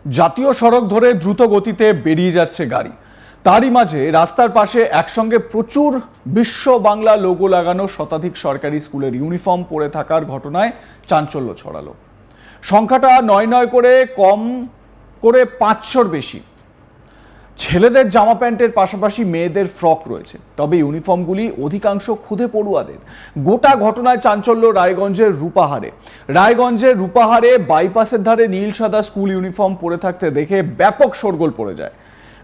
জাতীয় সড়ক ধরে দ্রুত গতিতে বেরিয়ে যাচ্ছে গাড়ি, তারই মাঝে রাস্তার পাশে একসঙ্গে প্রচুর বিশ্ব বাংলা লোগো লাগানো শতাধিক সরকারি স্কুলের ইউনিফর্ম পরে থাকার ঘটনায় চাঞ্চল্য ছড়ালো। সংখ্যাটা নয় নয় করে কম করে 500-র বেশি। ছেলেদের জামা প্যান্টের পাশাপাশি মেয়েদের ফ্রক রয়েছে, তবে ইউনিফর্মগুলি অধিকাংশ খুদে পড়ুয়াদের। গোটা ঘটনায় চাঞ্চল্য রায়গঞ্জের রূপাহারে বাইপাসের ধারে নীল সাদা স্কুল ইউনিফর্ম পরে থাকতে দেখে ব্যাপক শোরগোল পড়ে যায়।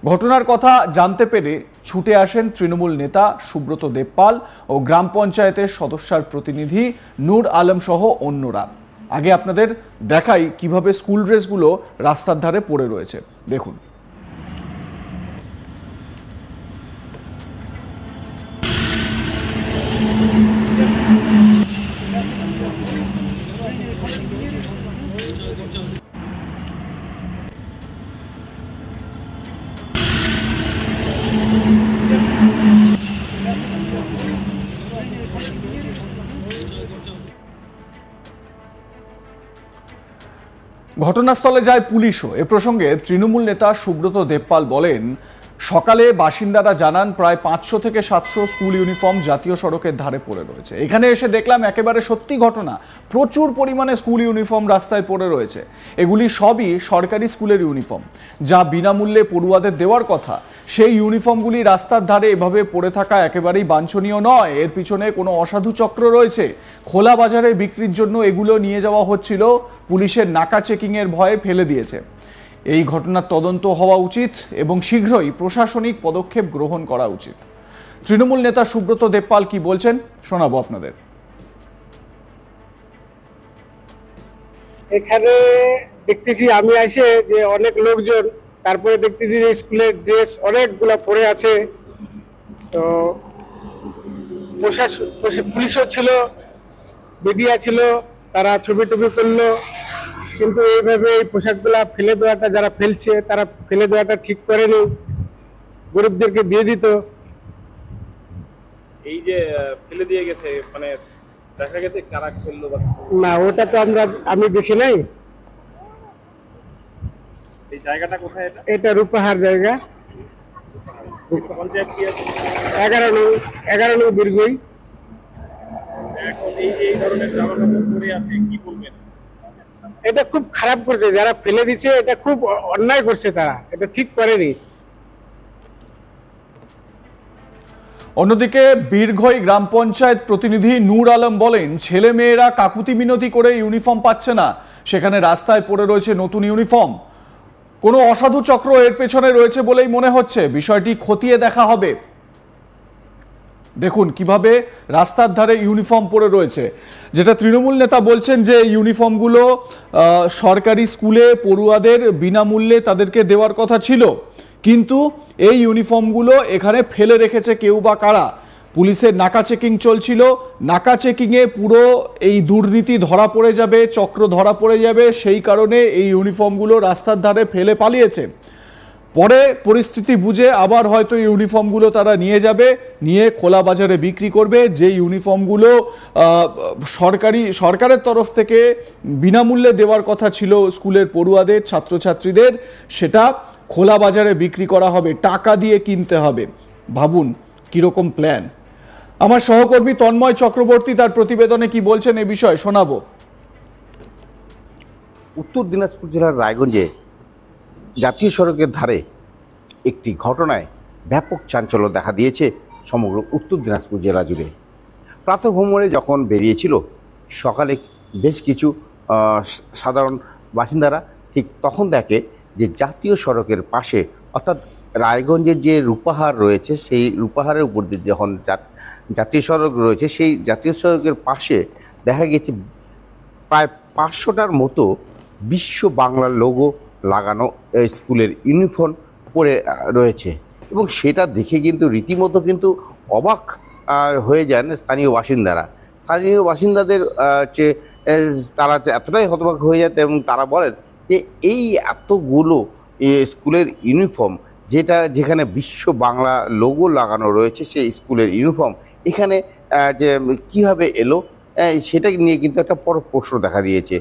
ঘটনার কথা জানতে পেরে ছুটে আসেন তৃণমূল নেতা সুব্রত দেবপাল ও গ্রাম পঞ্চায়েতের সদস্যার প্রতিনিধি নূর আলম সহ অন্যরা। আগে আপনাদের দেখাই কিভাবে স্কুল ড্রেসগুলো রাস্তার ধারে পড়ে রয়েছে, দেখুন। ঘটনাস্থলে যায় পুলিশও। এ প্রসঙ্গে তৃণমূল নেতা সুব্রত দেবপাল বলেন, সকালে বাসিন্দারা জানান প্রায় 500 থেকে 700 স্কুল ইউনিফর্ম জাতীয় সড়কের ধারে পড়ে রয়েছে। এখানে এসে দেখলাম একেবারে সত্যি ঘটনা, প্রচুর পরিমাণে স্কুল ইউনিফর্ম রাস্তায় পড়ে রয়েছে। এগুলি সবই সরকারি স্কুলের ইউনিফর্ম, যা বিনামূল্যে পড়ুয়াদের দেওয়ার কথা। সেই ইউনিফর্মগুলি রাস্তার ধারে এভাবে পড়ে থাকা একেবারেই বাঞ্ছনীয় নয়। এর পিছনে কোনো অসাধু চক্র রয়েছে। খোলা বাজারে বিক্রির জন্য এগুলো নিয়ে যাওয়া হচ্ছিল, পুলিশের নাকা চেকিংয়ের ভয়ে ফেলে দিয়েছে। এই ঘটনার তদন্ত হওয়া উচিত এবং শীঘ্রই প্রশাসনিক পদক্ষেপ গ্রহণ করা উচিত। তৃণমূল নেতা সুব্রত দেবপাল কি বলছেন শোনাবো আপনাদের। এখানে দেখতেছি আমি আসে যে অনেক লোকজন, তারপরে দেখতেছি যে স্কুলের ড্রেস অনেকগুলা পরে আছে। তো পুলিশও ছিল, মিডিয়া ছিল, তারা ছবি টবি করলো, কিন্তু এইভাবে এই পোশাকগুলা ফেলে দেওয়াটা, যারা ফেলছে তারা ফেলে দেওয়াটা ঠিক করেনি, গরিবদেরকে দিয়ে দিত। এই যে ফেলে দিয়ে গেছে, মানে দেখা গেছে কারা ফেললো না, ওটা তো আমি দেখি নাই। এই জায়গাটা কোথায়? এটা রূপাহার জায়গা, পঞ্চায়েত কি আছে? 11 নং বীরগই। এখন এই যে এই ধরনের জামা কাপড় পরে আছে, কি বলবেন? এটা খুব খারাপ করছে, যারা ফেলে দিচ্ছে এটা খুব অন্যায় করছে, তারা এটা ঠিক করেনি। অন্যদিকে বীরঘই গ্রাম পঞ্চায়েত প্রতিনিধি নূর আলম বলেন, ছেলে মেয়েরা কাকুতি মিনতি করে ইউনিফর্ম পাচ্ছে না, সেখানে রাস্তায় পড়ে রয়েছে নতুন ইউনিফর্ম। কোনো অসাধু চক্র এর পেছনে রয়েছে বলেই মনে হচ্ছে, বিষয়টি খতিয়ে দেখা হবে। দেখুন কিভাবে রাস্তার ধারে ইউনিফর্ম পরে রয়েছে। যেটা তৃণমূল নেতা বলছেন যে ইউনিফর্মগুলো সরকারি স্কুলে পড়ুয়াদের বিনামূল্যে তাদেরকে দেওয়ার কথা ছিল, কিন্তু এই ইউনিফর্মগুলো এখানে ফেলে রেখেছে কেউ বা কারা। পুলিশের নাকা চেকিং চলছিল, নাকা চেকিংয়ে পুরো এই দুর্নীতি ধরা পড়ে যাবে, চক্র ধরা পড়ে যাবে, সেই কারণে এই ইউনিফর্মগুলো রাস্তার ধারে ফেলে পালিয়েছে। পরে পরিস্থিতি বুঝে আবার হয়তো ইউনিফর্মগুলো তারা নিয়ে যাবে, নিয়ে খোলা বাজারে বিক্রি করবে। যে ইউনিফর্মগুলো সরকারের তরফ থেকে বিনামূল্যে দেওয়ার কথা ছিল স্কুলের পড়ুয়াদের, ছাত্রছাত্রীদের, সেটা খোলা বাজারে বিক্রি করা হবে, টাকা দিয়ে কিনতে হবে। ভাবুন কিরকম প্ল্যান। আমার সহকর্মী তন্ময় চক্রবর্তী তার প্রতিবেদনে কি বলছেন এ বিষয়ে শোনাবো। উত্তর দিনাজপুর জেলার রায়গঞ্জে জাতীয় সড়কের ধারে একটি ঘটনায় ব্যাপক চাঞ্চল্য দেখা দিয়েছে সমগ্র উত্তর দিনাজপুর জেলা জুড়ে। প্রাতঃভ্রমণে যখন বেরিয়েছিল সকালে বেশ কিছু সাধারণ বাসিন্দারা, ঠিক তখন দেখে যে জাতীয় সড়কের পাশে, অর্থাৎ রায়গঞ্জের যে রূপাহার রয়েছে, সেই রূপাহারের উপর দিয়ে যখন জাতীয় সড়ক রয়েছে, সেই জাতীয় সড়কের পাশে দেখা গেছে প্রায় 500টার মতো বিশ্ব বাংলা লোগো লাগানো স্কুলের ইউনিফর্ম পরে রয়েছে। এবং সেটা দেখে কিন্তু রীতিমতো কিন্তু অবাক হয়ে যান স্থানীয় বাসিন্দাদের তারা এতটাই হতবাক হয়ে যায় এবং তারা বলেন যে এই এতগুলো স্কুলের ইউনিফর্ম, যেখানে বিশ্ব বাংলা লোগো লাগানো রয়েছে সেই স্কুলের ইউনিফর্ম এখানে যে কীভাবে এলো, সেটা নিয়ে কিন্তু একটা বড় প্রশ্ন দেখা দিয়েছে।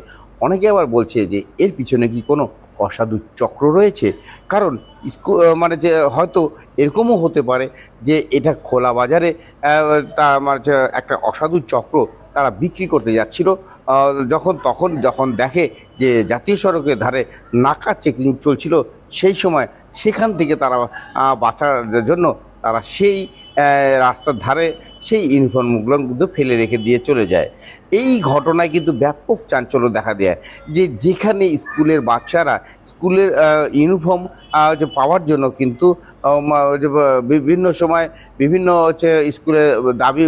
অনেকে আবার বলছে যে এর পিছনে কি কোনো অসাধু চক্র রয়েছে। কারণ মানে যে হয়তো এরকমও হতে পারে যে এটা খোলা বাজারে তা আমার একটা অসাধু চক্র তারা বিক্রি করতে যাচ্ছিল, যখন দেখে যে জাতীয় সড়কের ধারে নাকা চেকিং চলছিল, সেই সময় সেখান থেকে তারা বাঁচার জন্য তারা সেই রাস্তার ধারে সেই ইউনিফর্মগুলোর মধ্যে ফেলে রেখে দিয়ে চলে যায়। এই ঘটনায় কিন্তু ব্যাপক চাঞ্চল্য দেখা দেয় যে যেখানে স্কুলের বাচ্চারা স্কুলের ইউনিফর্ম পাওয়ার জন্য কিন্তু বিভিন্ন সময় বিভিন্ন স্কুলের দাবি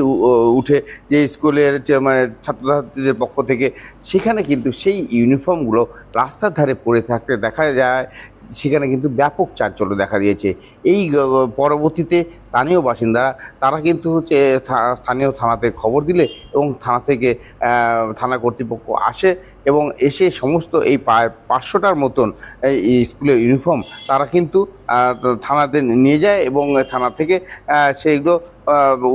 উঠে যে স্কুলের মানে ছাত্রছাত্রীদের পক্ষ থেকে, সেখানে কিন্তু সেই ইউনিফর্মগুলো রাস্তার ধারে পড়ে থাকতে দেখা যায়। সেখানে কিন্তু ব্যাপক চাঞ্চল্য দেখা দিয়েছে। এই পরবর্তীতে স্থানীয় বাসিন্দারা তারা কিন্তু স্থানীয় থানাতে খবর দিলে এবং থানা থেকে থানা কর্তৃপক্ষ আসে এবং এসে সমস্ত এই প্রায় 500টার মতন এই স্কুলের ইউনিফর্ম তারা কিন্তু থানাতে নিয়ে যায় এবং থানা থেকে সেইগুলো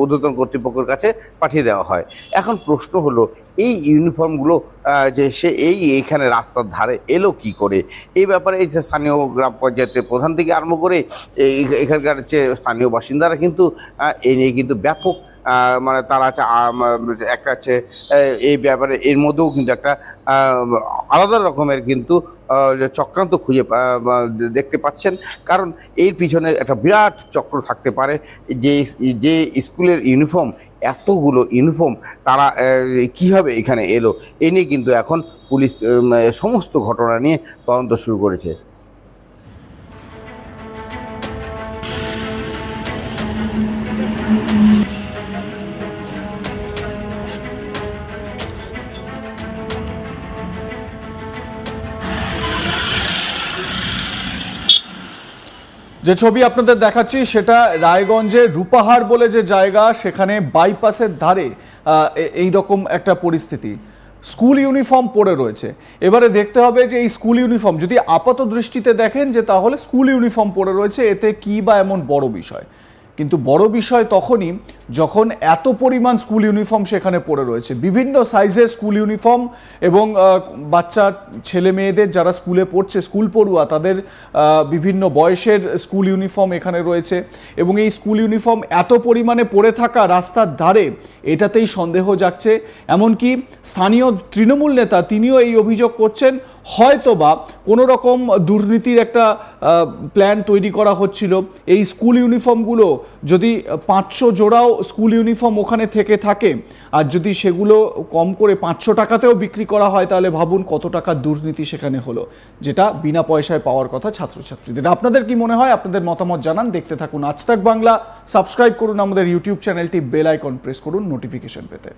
ঊর্ধ্বতন কর্তৃপক্ষের কাছে পাঠিয়ে দেওয়া হয়। এখন প্রশ্ন হলো, এই ইউনিফর্মগুলো যে এইখানে রাস্তার ধারে এলো কি করে? এই ব্যাপারে এই স্থানীয় গ্রাম পঞ্চায়েতের প্রধান থেকে আরম্ভ করে এখানকার স্থানীয় বাসিন্দারা কিন্তু এই নিয়ে কিন্তু ব্যাপক মানে তারা একটা এই ব্যাপারে এর মধ্যেও কিন্তু একটা আলাদা রকমের কিন্তু চক্রান্ত খুঁজে দেখতে পাচ্ছেন। কারণ এর পিছনে একটা বিরাট চক্র থাকতে পারে যে স্কুলের ইউনিফর্ম, এতগুলো ইউনিফর্ম তারা কীভাবে এখানে এলো, এ নিয়ে কিন্তু এখন পুলিশ সমস্ত ঘটনা নিয়ে তদন্ত শুরু করেছে। যে ছবি আপনাদের দেখাচ্ছি সেটা রায়গঞ্জের রূপাহার বলে যে জায়গা, সেখানে বাইপাসের ধারে এই রকম একটা পরিস্থিতি, স্কুল ইউনিফর্ম পরে রয়েছে। এবারে দেখতে হবে যে এই স্কুল ইউনিফর্ম যদি আপাত দৃষ্টিতে দেখেন যে তাহলে স্কুল ইউনিফর্ম পরে রয়েছে, এতে কি বা এমন বড় বিষয়? কিন্তু বড় বিষয় তখনই যখন এত পরিমাণ স্কুল ইউনিফর্ম সেখানে পড়ে রয়েছে, বিভিন্ন সাইজের স্কুল ইউনিফর্ম, এবং বাচ্চা ছেলে মেয়েদের যারা স্কুলে পড়ছে, স্কুল পড়ুয়া, তাদের বিভিন্ন বয়সের স্কুল ইউনিফর্ম এখানে রয়েছে। এবং এই স্কুল ইউনিফর্ম এত পরিমাণে পড়ে থাকা রাস্তার ধারে, এটাতেই সন্দেহ জাগছে। এমনকি স্থানীয় তৃণমূল নেতা তিনিও এই অভিযোগ করছেন, হয়তোবা কোনো রকম দুর্নীতির একটা প্ল্যান তৈরি করা হচ্ছিল। এই স্কুল ইউনিফর্মগুলো যদি 500 জোড়াও স্কুল ইউনিফর্ম ওখানে থেকে থাকে, আর যদি সেগুলো কম করে 500 টাকাতেও বিক্রি করা হয়, তাহলে ভাবুন কত টাকার দুর্নীতি সেখানে হলো, যেটা বিনা পয়সায় পাওয়ার কথা ছাত্রছাত্রীদের। আপনাদের কি মনে হয়? আপনাদের মতামত জানান। দেখতে থাকুন আজ তাক বাংলা, সাবস্ক্রাইব করুন আমাদের ইউটিউব চ্যানেলটি, বেল আইকন প্রেস করুন নোটিফিকেশন পেতে।